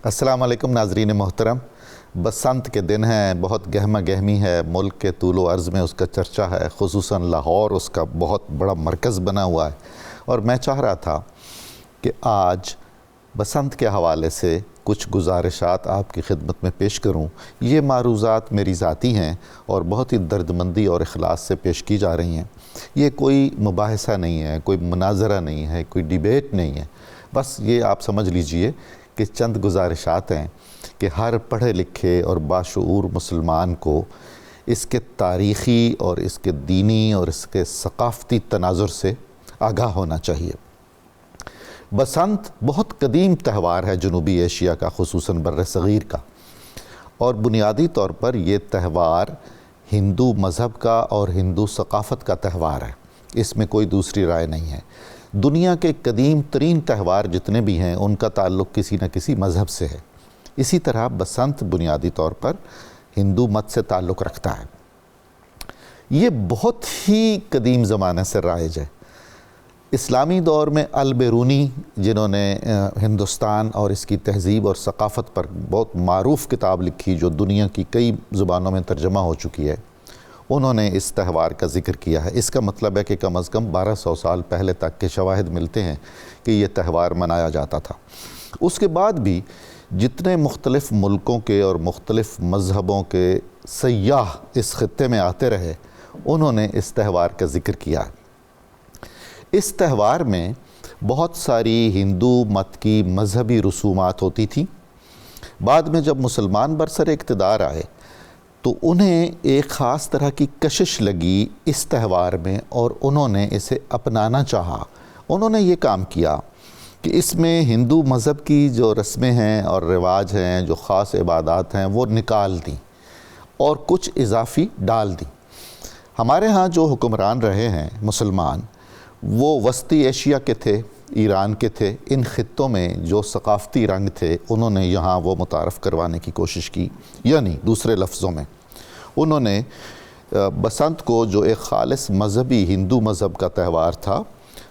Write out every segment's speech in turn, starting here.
السلام علیکم ناظرین محترم. بسنت کے دن ہیں، بہت گہما گہمی ہے، ملک کے طول و عرض میں اس کا چرچا ہے، خصوصاً لاہور اس کا بہت بڑا مرکز بنا ہوا ہے. اور میں چاہ رہا تھا کہ آج بسنت کے حوالے سے کچھ گزارشات آپ کی خدمت میں پیش کروں. یہ معروضات میری ذاتی ہیں اور بہت ہی دردمندی اور اخلاص سے پیش کی جا رہی ہیں. یہ کوئی مباحثہ نہیں ہے، کوئی مناظرہ نہیں ہے، کوئی ڈیبیٹ نہیں ہے. بس یہ آپ سمجھ لیجئے کہ چند گزارشات ہیں کہ ہر پڑھے لکھے اور باشعور مسلمان کو اس کے تاریخی اور اس کے دینی اور اس کے ثقافتی تناظر سے آگاہ ہونا چاہیے. بسنت بہت قدیم تہوار ہے جنوبی ایشیا کا، خصوصاً بر صغیر کا، اور بنیادی طور پر یہ تہوار ہندو مذہب کا اور ہندو ثقافت کا تہوار ہے. اس میں کوئی دوسری رائے نہیں ہے. دنیا کے قدیم ترین تہوار جتنے بھی ہیں ان کا تعلق کسی نہ کسی مذہب سے ہے. اسی طرح بسنت بنیادی طور پر ہندو مت سے تعلق رکھتا ہے. یہ بہت ہی قدیم زمانے سے رائج ہے. اسلامی دور میں البیرونی، جنہوں نے ہندوستان اور اس کی تہذیب اور ثقافت پر بہت معروف کتاب لکھی جو دنیا کی کئی زبانوں میں ترجمہ ہو چکی ہے، انہوں نے اس تہوار کا ذکر کیا ہے. اس کا مطلب ہے کہ کم از کم 1200 سال پہلے تک کے شواہد ملتے ہیں کہ یہ تہوار منایا جاتا تھا. اس کے بعد بھی جتنے مختلف ملکوں کے اور مختلف مذہبوں کے سیاح اس خطے میں آتے رہے، انہوں نے اس تہوار کا ذکر کیا. اس تہوار میں بہت ساری ہندو مت کی مذہبی رسومات ہوتی تھیں. بعد میں جب مسلمان برسر اقتدار آئے تو انہیں ایک خاص طرح کی کشش لگی اس تہوار میں اور انہوں نے اسے اپنانا چاہا. انہوں نے یہ کام کیا کہ اس میں ہندو مذہب کی جو رسمیں ہیں اور رواج ہیں، جو خاص عبادات ہیں، وہ نکال دیں اور کچھ اضافی ڈال دیں. ہمارے ہاں جو حکمران رہے ہیں مسلمان، وہ وسطی ایشیا کے تھے، ایران کے تھے. ان خطوں میں جو ثقافتی رنگ تھے انہوں نے یہاں وہ متعارف کروانے کی کوشش کی. یعنی دوسرے لفظوں میں انہوں نے بسنت کو، جو ایک خالص مذہبی ہندو مذہب کا تہوار تھا،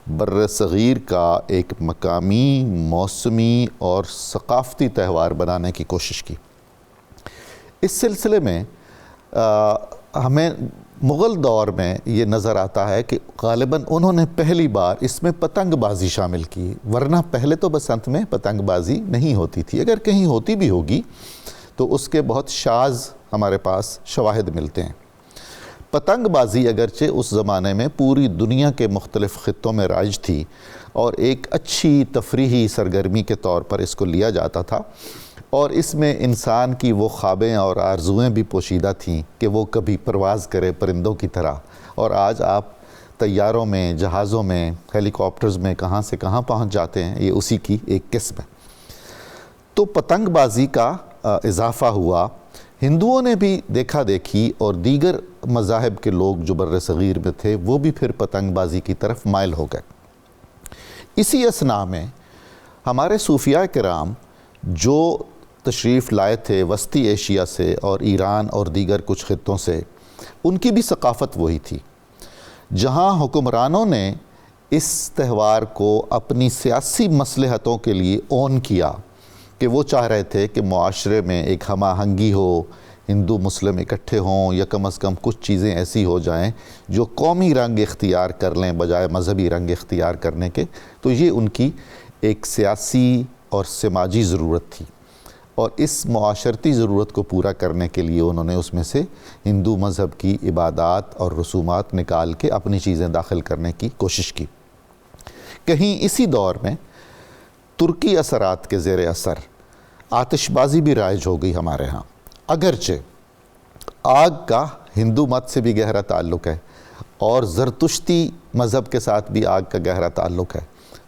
بر صغیر کا ایک مقامی، موسمی اور ثقافتی تہوار بنانے کی کوشش کی. اس سلسلے میں ہمیں مغل دور میں یہ نظر آتا ہے کہ غالباً انہوں نے پہلی بار اس میں پتنگ بازی شامل کی، ورنہ پہلے تو بسنت میں پتنگ بازی نہیں ہوتی تھی. اگر کہیں ہوتی بھی ہوگی تو اس کے بہت شاذ ہمارے پاس شواہد ملتے ہیں. پتنگ بازی اگرچہ اس زمانے میں پوری دنیا کے مختلف خطوں میں رائج تھی اور ایک اچھی تفریحی سرگرمی کے طور پر اس کو لیا جاتا تھا، اور اس میں انسان کی وہ خوابیں اور آرزویں بھی پوشیدہ تھیں کہ وہ کبھی پرواز کرے پرندوں کی طرح. اور آج آپ طیاروں میں، جہازوں میں، ہیلی کاپٹرز میں کہاں سے کہاں پہنچ جاتے ہیں. یہ اسی کی ایک قسم ہے. تو پتنگ بازی کا اضافہ ہوا. ہندوؤں نے بھی دیکھا دیکھی اور دیگر مذاہب کے لوگ جو بر صغیر میں تھے وہ بھی پھر پتنگ بازی کی طرف مائل ہو گئے. اسی اثناء میں ہمارے صوفیاء کرام جو تشریف لائے تھے وسطی ایشیا سے اور ایران اور دیگر کچھ خطوں سے، ان کی بھی ثقافت وہی تھی. جہاں حکمرانوں نے اس تہوار کو اپنی سیاسی مصلحتوں کے لیے اون کیا کہ وہ چاہ رہے تھے کہ معاشرے میں ایک ہم آہنگی ہو، ہندو مسلم اکٹھے ہوں، یا کم از کم کچھ چیزیں ایسی ہو جائیں جو قومی رنگ اختیار کر لیں بجائے مذہبی رنگ اختیار کرنے کے. تو یہ ان کی ایک سیاسی اور سماجی ضرورت تھی، اور اس معاشرتی ضرورت کو پورا کرنے کے لیے انہوں نے اس میں سے ہندو مذہب کی عبادات اور رسومات نکال کے اپنی چیزیں داخل کرنے کی کوشش کی. کہیں اسی دور میں ترکی اثرات کے زیر اثر آتش بازی بھی رائج ہو گئی ہمارے ہاں. اگرچہ آگ کا ہندو مت سے بھی گہرا تعلق ہے اور زرتشتی مذہب کے ساتھ بھی آگ کا گہرا تعلق ہے،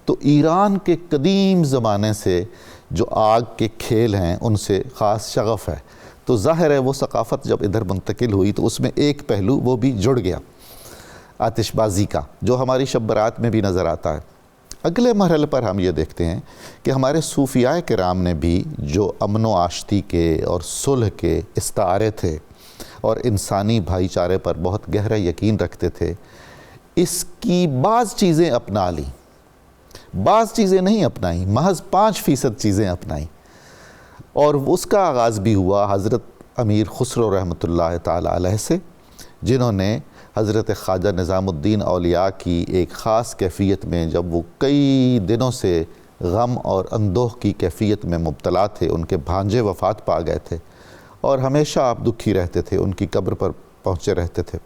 تو ایران کے قدیم زمانے سے جو آگ کے کھیل ہیں ان سے خاص شغف ہے. تو ظاہر ہے وہ ثقافت جب ادھر منتقل ہوئی تو اس میں ایک پہلو وہ بھی جڑ گیا آتش بازی کا، جو ہماری شب برات میں بھی نظر آتا ہے. اگلے مرحلے پر ہم یہ دیکھتے ہیں کہ ہمارے صوفیاء کرام نے بھی جو امن و آشتی کے اور صلح کے استعارے تھے اور انسانی بھائی چارے پر بہت گہرا یقین رکھتے تھے، اس کی بعض چیزیں اپنا لیں، بعض چیزیں نہیں اپنائیں، محض 5% چیزیں اپنائیں. اور اس کا آغاز بھی ہوا حضرت امیر خسرو رحمۃ اللہ تعالی علیہ سے، جنہوں نے حضرت خواجہ نظام الدین اولیاء کی ایک خاص کیفیت میں، جب وہ کئی دنوں سے غم اور اندوہ کی کیفیت میں مبتلا تھے، ان کے بھانجے وفات پا گئے تھے اور ہمیشہ آپ دکھی رہتے تھے، ان کی قبر پر پہنچے رہتے تھے،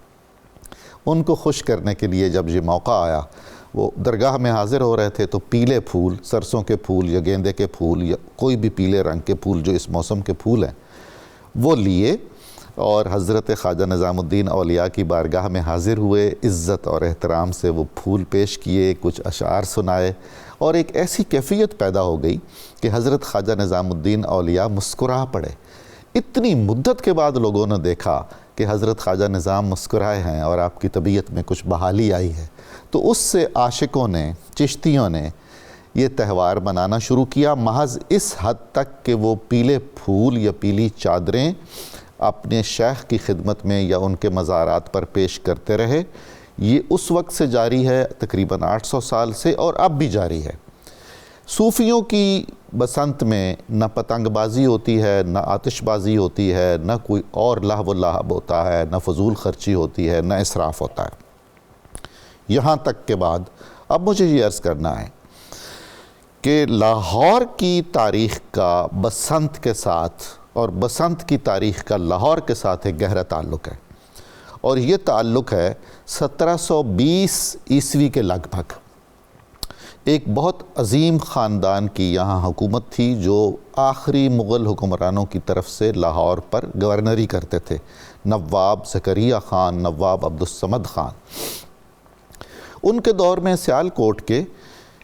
ان کو خوش کرنے کے لیے جب یہ موقع آیا، وہ درگاہ میں حاضر ہو رہے تھے تو پیلے پھول، سرسوں کے پھول یا گیندے کے پھول یا کوئی بھی پیلے رنگ کے پھول جو اس موسم کے پھول ہیں وہ لیے اور حضرت خواجہ نظام الدین اولیاء کی بارگاہ میں حاضر ہوئے، عزت اور احترام سے وہ پھول پیش کیے، کچھ اشعار سنائے اور ایک ایسی کیفیت پیدا ہو گئی کہ حضرت خواجہ نظام الدین اولیاء مسکرا پڑے۔ اتنی مدت کے بعد لوگوں نے دیکھا کہ حضرت خواجہ نظام مسکرائے ہیں اور آپ کی طبیعت میں کچھ بحالی آئی ہے، تو اس سے عاشقوں نے، چشتیوں نے یہ تہوار منانا شروع کیا، محض اس حد تک کہ وہ پیلے پھول یا پیلی چادریں اپنے شیخ کی خدمت میں یا ان کے مزارات پر پیش کرتے رہے۔ یہ اس وقت سے جاری ہے، تقریباً 800 سال سے، اور اب بھی جاری ہے۔ صوفیوں کی بسنت میں نہ پتنگ بازی ہوتی ہے، نہ آتش بازی ہوتی ہے، نہ کوئی اور لہو و لعب ہوتا ہے، نہ فضول خرچی ہوتی ہے، نہ اسراف ہوتا ہے۔ یہاں تک کے بعد اب مجھے یہ عرض کرنا ہے کہ لاہور کی تاریخ کا بسنت کے ساتھ اور بسنت کی تاریخ کا لاہور کے ساتھ ایک گہرا تعلق ہے، اور یہ تعلق ہے 1720 عیسوی کے لگ بھگ۔ ایک بہت عظیم خاندان کی یہاں حکومت تھی جو آخری مغل حکمرانوں کی طرف سے لاہور پر گورنری کرتے تھے، نواب زکریا خان، نواب عبدالصمد خان۔ ان کے دور میں سیالکوٹ کے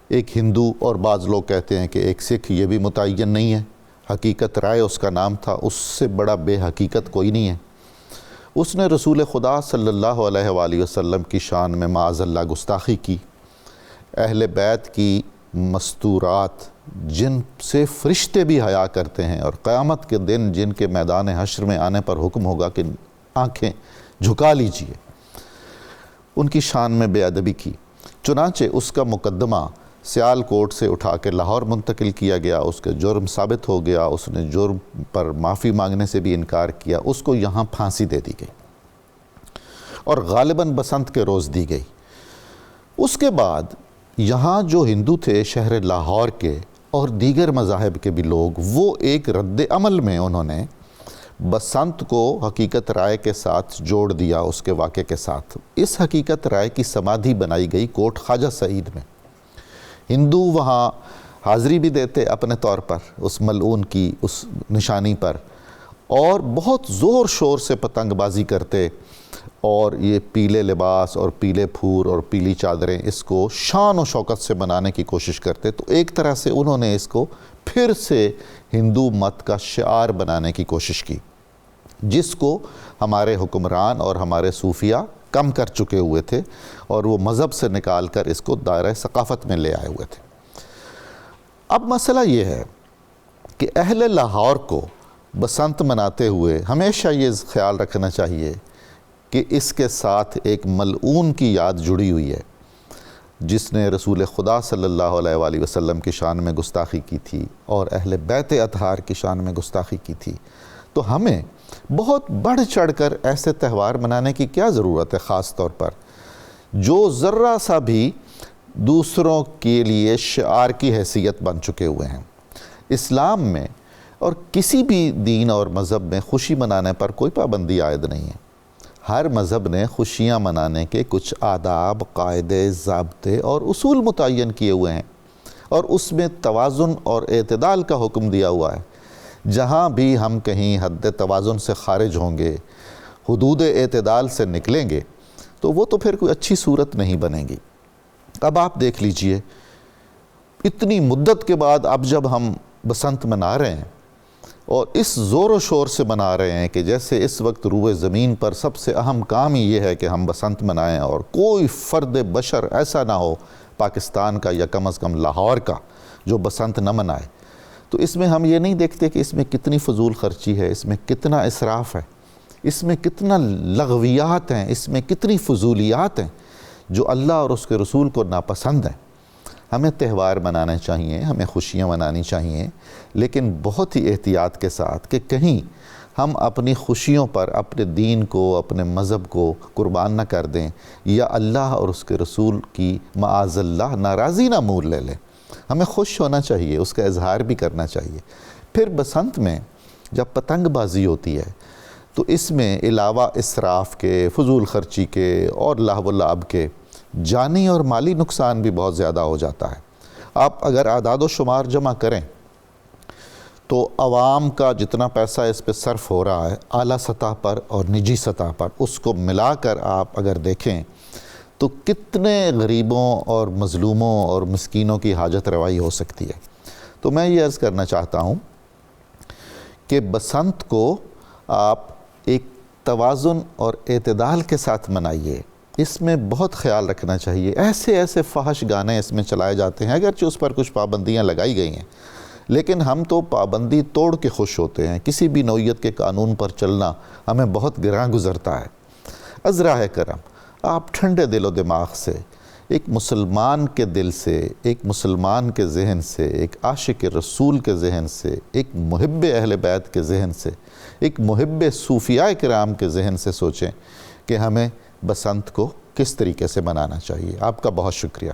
ایک ہندو، اور بعض لوگ کہتے ہیں کہ ایک سکھ، یہ بھی متعین نہیں ہے، حقیقت رائے اس کا نام تھا، اس سے بڑا بے حقیقت کوئی نہیں ہے۔ اس نے رسول خدا صلی اللہ علیہ وآلہ وسلم کی شان میں معاذ اللہ گستاخی کی، اہل بیت کی مستورات جن سے فرشتے بھی حیا کرتے ہیں اور قیامت کے دن جن کے میدان حشر میں آنے پر حکم ہوگا کہ آنکھیں جھکا لیجئے، ان کی شان میں بے ادبی کی۔ چنانچہ اس کا مقدمہ سیالکوٹ سے اٹھا کے لاہور منتقل کیا گیا، اس کے جرم ثابت ہو گیا، اس نے جرم پر معافی مانگنے سے بھی انکار کیا، اس کو یہاں پھانسی دے دی گئی اور غالباً بسنت کے روز دی گئی۔ اس کے بعد یہاں جو ہندو تھے شہر لاہور کے اور دیگر مذاہب کے بھی لوگ، وہ ایک رد عمل میں انہوں نے بسنت کو حقیقت رائے کے ساتھ جوڑ دیا، اس کے واقعے کے ساتھ۔ اس حقیقت رائے کی سمادھی بنائی گئی کوٹ خواجہ سعید میں۔ ہندو وہاں حاضری بھی دیتے اپنے طور پر اس ملعون کی اس نشانی پر، اور بہت زور شور سے پتنگ بازی کرتے، اور یہ پیلے لباس اور پیلے پھول اور پیلی چادریں اس کو شان و شوکت سے منانے کی کوشش کرتے۔ تو ایک طرح سے انہوں نے اس کو پھر سے ہندو مت کا شعار بنانے کی کوشش کی، جس کو ہمارے حکمران اور ہمارے صوفیہ کم کر چکے ہوئے تھے، اور وہ مذہب سے نکال کر اس کو دائرہ ثقافت میں لے آئے ہوئے تھے۔ اب مسئلہ یہ ہے کہ اہل لاہور کو بسنت مناتے ہوئے ہمیشہ یہ خیال رکھنا چاہیے کہ اس کے ساتھ ایک ملعون کی یاد جڑی ہوئی ہے، جس نے رسول خدا صلی اللہ علیہ وآلہ وسلم کی شان میں گستاخی کی تھی اور اہل بیت اطہار کی شان میں گستاخی کی تھی۔ تو ہمیں بہت بڑھ چڑھ کر ایسے تہوار منانے کی کیا ضرورت ہے، خاص طور پر جو ذرہ سا بھی دوسروں کے لیے شعار کی حیثیت بن چکے ہوئے ہیں۔ اسلام میں اور کسی بھی دین اور مذہب میں خوشی منانے پر کوئی پابندی عائد نہیں ہے۔ ہر مذہب نے خوشیاں منانے کے کچھ آداب، قاعدے، ضابطے اور اصول متعین کیے ہوئے ہیں، اور اس میں توازن اور اعتدال کا حکم دیا ہوا ہے۔ جہاں بھی ہم کہیں حد توازن سے خارج ہوں گے، حدود اعتدال سے نکلیں گے، تو وہ تو پھر کوئی اچھی صورت نہیں بنے گی۔ اب آپ دیکھ لیجئے، اتنی مدت کے بعد اب جب ہم بسنت منا رہے ہیں اور اس زور و شور سے منا رہے ہیں کہ جیسے اس وقت روئے زمین پر سب سے اہم کام ہی یہ ہے کہ ہم بسنت منائیں، اور کوئی فرد بشر ایسا نہ ہو پاکستان کا یا کم از کم لاہور کا جو بسنت نہ منائے، تو اس میں ہم یہ نہیں دیکھتے کہ اس میں کتنی فضول خرچی ہے، اس میں کتنا اسراف ہے، اس میں کتنا لغویات ہیں، اس میں کتنی فضولیات ہیں جو اللہ اور اس کے رسول کو ناپسند ہیں۔ ہمیں تہوار منانے چاہیے، ہمیں خوشیاں منانی چاہیے، لیکن بہت ہی احتیاط کے ساتھ کہ کہیں ہم اپنی خوشیوں پر اپنے دین کو، اپنے مذہب کو قربان نہ کر دیں، یا اللہ اور اس کے رسول کی معاذ اللہ ناراضی نہ مول لے لیں۔ ہمیں خوش ہونا چاہیے، اس کا اظہار بھی کرنا چاہیے۔ پھر بسنت میں جب پتنگ بازی ہوتی ہے تو اس میں علاوہ اسراف کے، فضول خرچی کے اور لہو و لعب کے جانی اور مالی نقصان بھی بہت زیادہ ہو جاتا ہے۔ آپ اگر اعداد و شمار جمع کریں تو عوام کا جتنا پیسہ اس پہ صرف ہو رہا ہے اعلیٰ سطح پر اور نجی سطح پر، اس کو ملا کر آپ اگر دیکھیں تو کتنے غریبوں اور مظلوموں اور مسکینوں کی حاجت روائی ہو سکتی ہے۔ تو میں یہ عرض کرنا چاہتا ہوں کہ بسنت کو آپ ایک توازن اور اعتدال کے ساتھ منائیے۔ اس میں بہت خیال رکھنا چاہیے۔ ایسے فحش گانے اس میں چلائے جاتے ہیں، اگرچہ اس پر کچھ پابندیاں لگائی گئی ہیں، لیکن ہم تو پابندی توڑ کے خوش ہوتے ہیں۔ کسی بھی نوعیت کے قانون پر چلنا ہمیں بہت گراں گزرتا ہے۔ از راہ کرم آپ ٹھنڈے دل و دماغ سے، ایک مسلمان کے دل سے، ایک مسلمان کے ذہن سے، ایک عاشق رسول کے ذہن سے، ایک محب اہل بیت کے ذہن سے، ایک محب صوفیاء کرام کے ذہن سے سوچیں کہ ہمیں بسنت کو کس طریقے سے منانا چاہیے۔ آپ کا بہت شکریہ۔